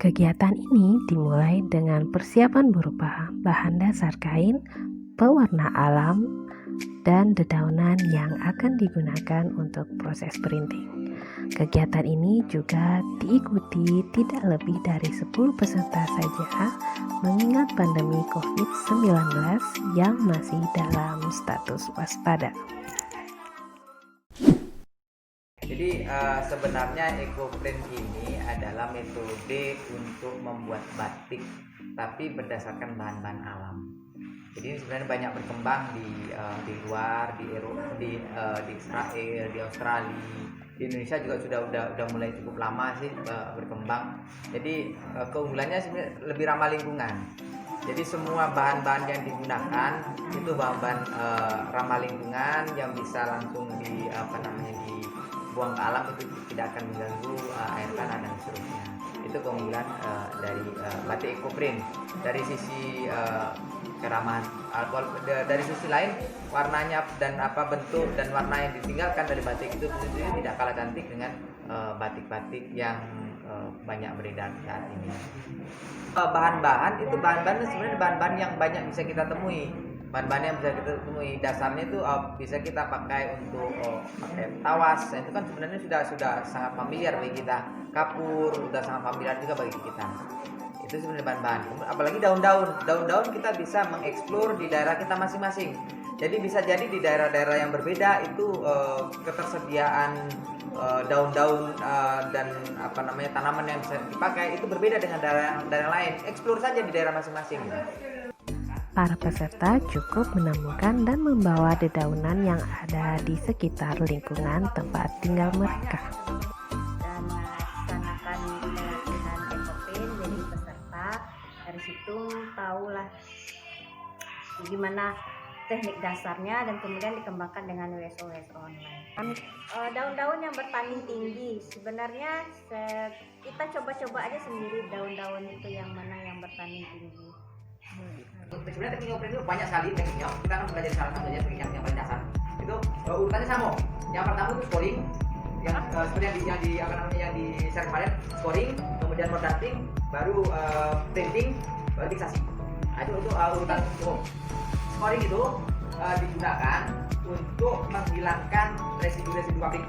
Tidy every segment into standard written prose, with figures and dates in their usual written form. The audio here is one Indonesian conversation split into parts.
Kegiatan ini dimulai dengan persiapan berupa bahan dasar kain, pewarna alam, dan dedaunan yang akan digunakan untuk proses printing. Kegiatan ini juga diikuti tidak lebih dari 10 peserta saja mengingat pandemi COVID-19 yang masih dalam status waspada. Jadi sebenarnya EcoPrint ini adalah metode untuk membuat batik tapi berdasarkan bahan-bahan alam. Jadi ini sebenarnya banyak berkembang di luar, di Eropa, di Israel, di Australia, di Indonesia juga sudah mulai cukup lama sih berkembang. Jadi keunggulannya sebenarnya lebih ramah lingkungan. Jadi semua bahan-bahan yang digunakan itu bahan-bahan ramah lingkungan yang bisa langsung dibuang ke alam, itu tidak akan mengganggu air tanah dan seterusnya. Itu keunggulan dari batik EcoPrint. Dari sisi keramahan, dari sisi lain warnanya dan bentuk dan warna yang ditinggalkan dari batik itu sendiri tidak kalah cantik dengan batik-batik yang banyak beredar saat ini. Bahan-bahan itu sebenarnya bahan-bahan yang banyak bisa kita temui. Bahan-bahan yang bisa kita temui dasarnya itu bisa kita pakai untuk pakai tawas. Itu kan sebenarnya sudah sangat familiar bagi kita. Kapur sudah sangat familiar juga bagi kita. Itu sebenarnya bahan-bahan. Apalagi daun-daun kita bisa mengeksplor di daerah kita masing-masing. Jadi bisa jadi di daerah-daerah yang berbeda itu ketersediaan daun-daun dan tanaman yang bisa dipakai itu berbeda dengan daerah lain. Eksplor saja di daerah masing-masing. Para peserta cukup menemukan dan membawa dedaunan yang ada di sekitar lingkungan tempat tinggal mereka. Dan melaksanakan dengan EcoPrint, jadi peserta dari situ tahulah gimana teknik dasarnya dan kemudian dikembangkan dengan WSO online. Daun-daun yang bertanding tinggi, sebenarnya kita coba-coba aja sendiri daun-daun itu yang mana yang bertanding tinggi. Sebenarnya teknik EcoPrint itu banyak sekali tekniknya. Kita akan belajar salah satunya teknik yang paling dasar. Itu urutannya sama. Yang pertama itu scoring, yang seperti yang di share kemarin, scoring, kemudian mordanting, baru printing, baru fiksasi. Nah, itu urutan umum. Scoring itu digunakan untuk menghilangkan residu-residu pabrik.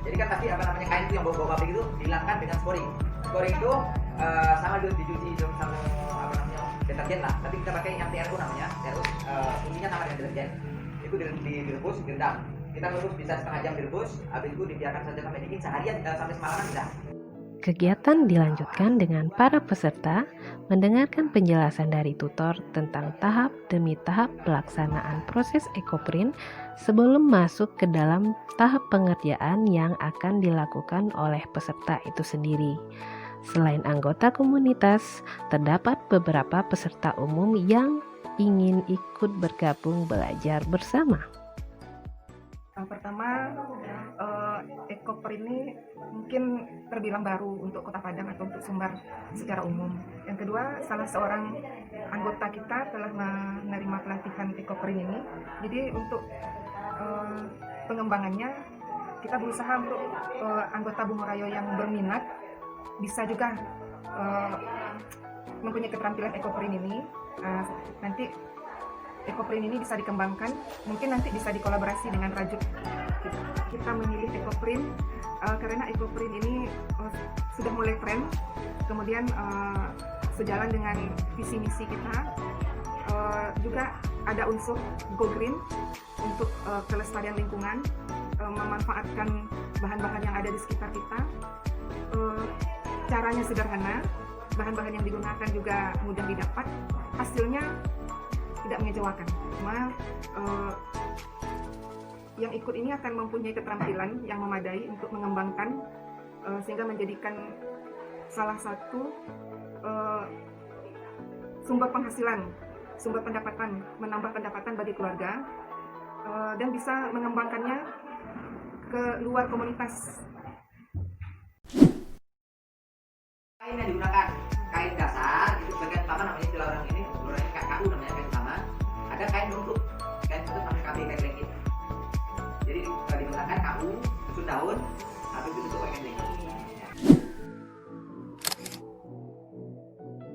Jadi kan pasti kain itu yang bau-bau pabrik itu dihilangkan dengan scoring. Scoring itu sama dicuci sama deterjen lah, tapi kita pakai yang TRU namanya. TRU intinya sama dengan deterjen. Itu direbus, direndam. Kita rebus bisa setengah jam direbus, habis itu dibiarkan saja sampai dingin seharian sampai semalaman bisa. Kegiatan dilanjutkan dengan para peserta mendengarkan penjelasan dari tutor tentang tahap demi tahap pelaksanaan proses EcoPrint sebelum masuk ke dalam tahap pengerjaan yang akan dilakukan oleh peserta itu sendiri. Selain anggota komunitas, terdapat beberapa peserta umum yang ingin ikut bergabung belajar bersama. Pertama, EcoPrint ini mungkin terbilang baru untuk Kota Padang atau untuk Sumbar secara umum. Yang kedua, salah seorang anggota kita telah menerima pelatihan EcoPrint ini. Jadi untuk pengembangannya, kita berusaha untuk anggota Bungorayo yang berminat bisa juga mempunyai keterampilan EcoPrint ini. Nanti EcoPrint ini bisa dikembangkan, mungkin nanti bisa dikolaborasi dengan Rajuk. Kita memilih EcoPrint karena EcoPrint ini sudah mulai tren, kemudian sejalan dengan visi misi kita. Juga ada unsur Go Green untuk kelestarian lingkungan, memanfaatkan bahan-bahan yang ada di sekitar kita. Caranya sederhana, bahan-bahan yang digunakan juga mudah didapat, hasilnya tidak mengecewakan. Cuma yang ikut ini akan mempunyai keterampilan yang memadai untuk mengembangkan sehingga menjadikan salah satu sumber penghasilan, sumber pendapatan, menambah pendapatan bagi keluarga, dan bisa mengembangkannya ke luar komunitas. Kain yang digunakan kain dasar itu bagian utama namanya istilah orang ini KU namanya kain utama. Ada kain bentuk namanya KB, kain lengket. Jadi digunakan KU, susun daun, habis itu bentuk kain lengket.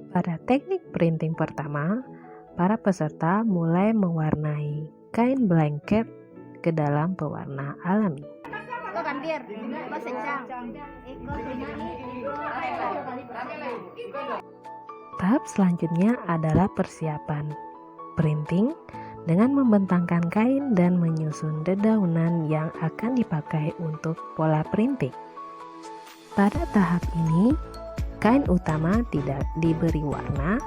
Pada teknik printing pertama, para peserta mulai mewarnai kain blanket ke dalam pewarna alami. Tahap selanjutnya adalah persiapan printing dengan membentangkan kain dan menyusun dedaunan yang akan dipakai untuk pola printing. Pada tahap ini, kain utama tidak diberi warna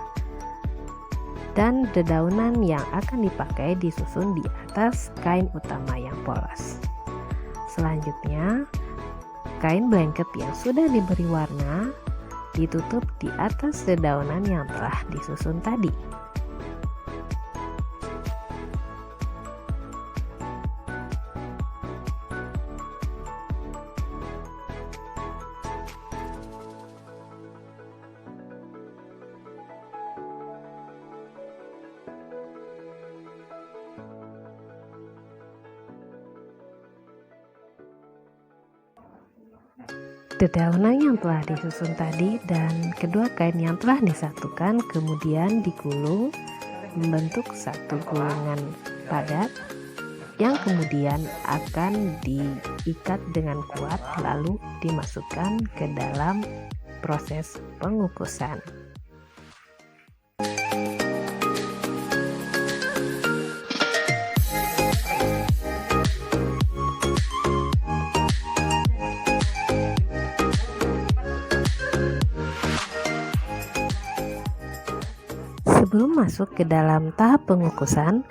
dan dedaunan yang akan dipakai disusun di atas kain utama yang polos. Selanjutnya, kain blanket yang sudah diberi warna ditutup di atas dedaunan yang telah disusun tadi. Dedaunan yang telah disusun tadi dan kedua kain yang telah disatukan kemudian digulung membentuk satu gulungan padat yang kemudian akan diikat dengan kuat lalu dimasukkan ke dalam proses pengukusan. Sebelum masuk ke dalam tahap pengukusan,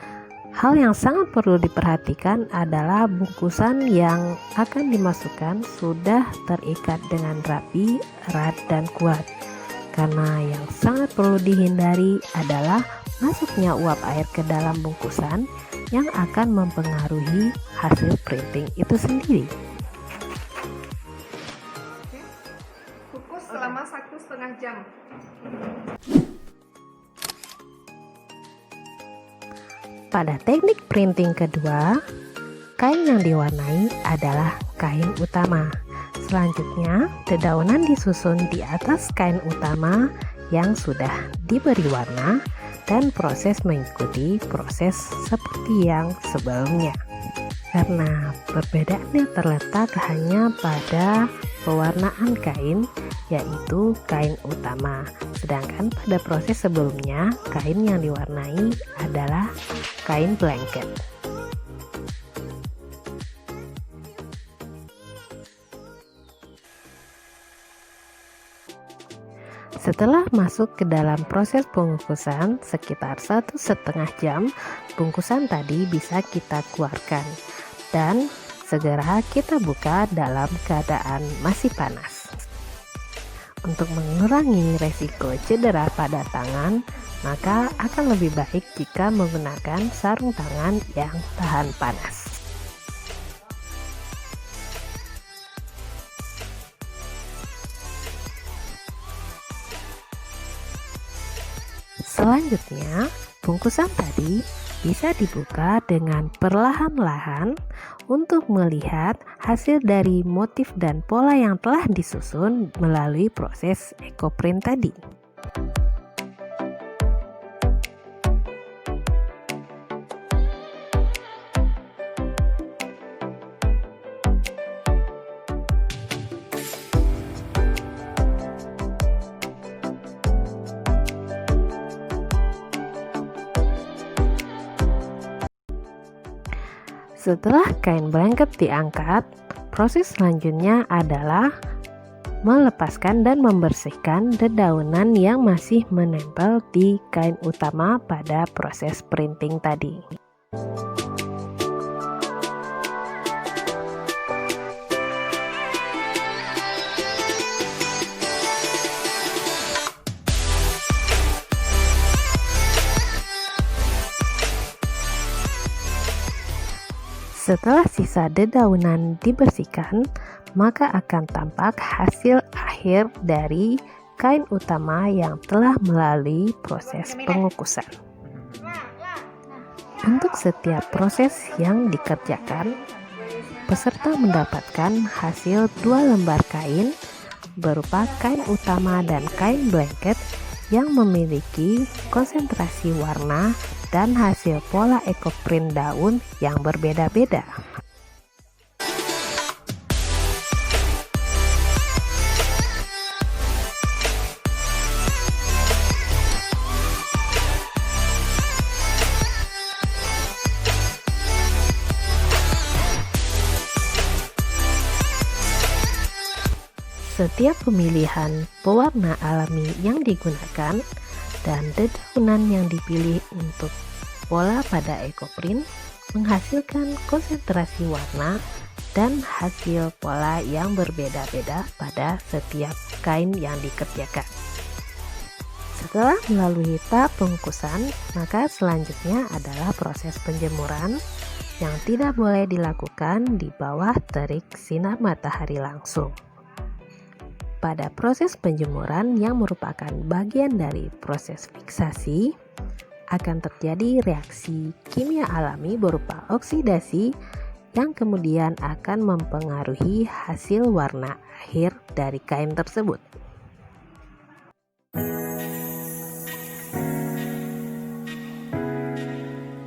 hal yang sangat perlu diperhatikan adalah bungkusan yang akan dimasukkan sudah terikat dengan rapi, erat, dan kuat. Karena yang sangat perlu dihindari adalah masuknya uap air ke dalam bungkusan yang akan mempengaruhi hasil printing itu sendiri. Kukus selama 1,5 jam. Pada teknik printing kedua, kain yang diwarnai adalah kain utama. Selanjutnya, dedaunan disusun di atas kain utama yang sudah diberi warna dan proses mengikuti proses seperti yang sebelumnya. Karena perbedaannya terletak hanya pada pewarnaan kain, yaitu kain utama. Sedangkan pada proses sebelumnya, kain yang diwarnai adalah kain blanket. Setelah masuk ke dalam proses pengukusan sekitar 1,5 jam, bungkusan tadi bisa kita keluarkan dan segera kita buka dalam keadaan masih panas. Untuk mengurangi resiko cedera pada tangan, maka akan lebih baik jika menggunakan sarung tangan yang tahan panas. Selanjutnya, bungkusan tadi bisa dibuka dengan perlahan-lahan untuk melihat hasil dari motif dan pola yang telah disusun melalui proses ekoprint tadi. Setelah kain blanket diangkat, proses selanjutnya adalah melepaskan dan membersihkan dedaunan yang masih menempel di kain utama pada proses printing tadi. Setelah sisa dedaunan dibersihkan, maka akan tampak hasil akhir dari kain utama yang telah melalui proses pengukusan. Untuk setiap proses yang dikerjakan, peserta mendapatkan hasil 2 lembar kain berupa kain utama dan kain blanket yang memiliki konsentrasi warna dan hasil pola ekoprint daun yang berbeda-beda. Setiap pemilihan pewarna alami yang digunakan dan dedaunan yang dipilih untuk pola pada ekoprint menghasilkan konsentrasi warna dan hasil pola yang berbeda-beda pada setiap kain yang dikerjakan. Setelah melalui tahap pengukusan, maka selanjutnya adalah proses penjemuran yang tidak boleh dilakukan di bawah terik sinar matahari langsung. Pada proses penjemuran yang merupakan bagian dari proses fiksasi, akan terjadi reaksi kimia alami berupa oksidasi yang kemudian akan mempengaruhi hasil warna akhir dari kain tersebut.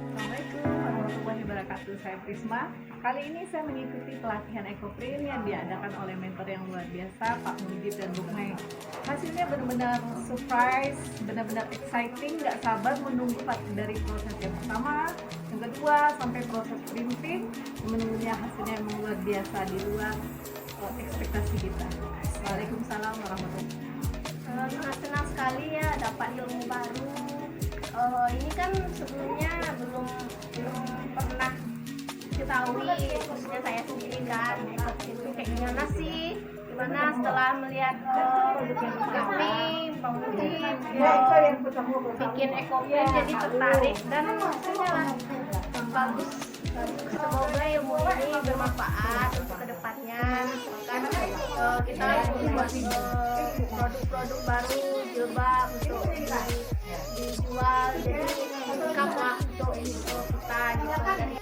Assalamualaikum warahmatullahi wabarakatuh. Saya Prisma. Kali ini saya mengikuti pelatihan ekoprint yang diadakan oleh mentor yang luar biasa, Pak Mujib dan Bu Mei. Hasilnya benar-benar surprise, benar-benar exciting, nggak sabar menunggu dari proses yang pertama, yang kedua, sampai proses printing. Menunggunya hasilnya yang luar biasa, di luar ekspektasi kita. Waalaikumsalam warahmatullahi wabarakatuh. Senang sekali ya dapat ilmu baru. Ini kan sebelumnya belum pernah ketahui, khususnya saya sendiri kan itu kayak gimana sih, gimana setelah melihat kami Bang Mujib bikin ekoprint jadi tertarik dan hasilnya bagus. Semoga ilmu ini bermanfaat untuk kedepannya, misalkan kita membuat produk-produk baru, jilbab untuk dijual, jadi income lah untuk kita gitu.